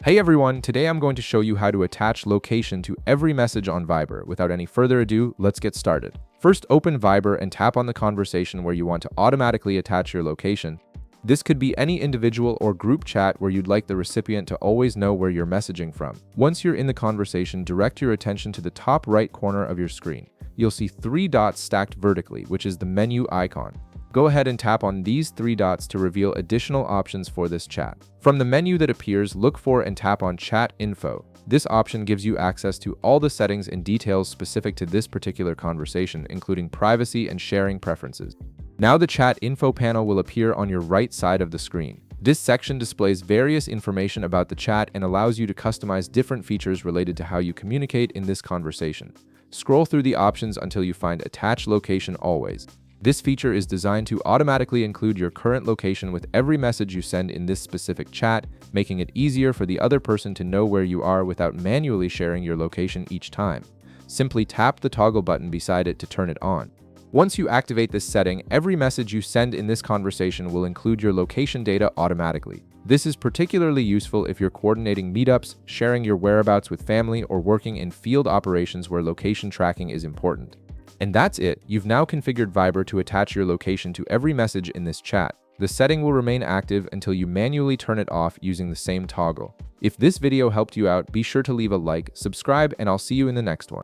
Hey everyone, today I'm going to show you how to attach location to every message on Viber. Without any further ado, let's get started. First, open Viber and tap on the conversation where you want to automatically attach your location. This could be any individual or group chat where you'd like the recipient to always know where you're messaging from. Once you're in the conversation, direct your attention to the top right corner of your screen. You'll see three dots stacked vertically, which is the menu icon. Go ahead and tap on these three dots to reveal additional options for this chat. From the menu that appears, look for and tap on Chat Info. This option gives you access to all the settings and details specific to this particular conversation, including privacy and sharing preferences. Now the Chat Info panel will appear on your right side of the screen. This section displays various information about the chat and allows you to customize different features related to how you communicate in this conversation. Scroll through the options until you find Attach Location Always. This feature is designed to automatically include your current location with every message you send in this specific chat, making it easier for the other person to know where you are without manually sharing your location each time. Simply tap the toggle button beside it to turn it on. Once you activate this setting, every message you send in this conversation will include your location data automatically. This is particularly useful if you're coordinating meetups, sharing your whereabouts with family, or working in field operations where location tracking is important. And that's it. You've now configured Viber to attach your location to every message in this chat. The setting will remain active until you manually turn it off using the same toggle. If this video helped you out, be sure to leave a like, subscribe, and I'll see you in the next one.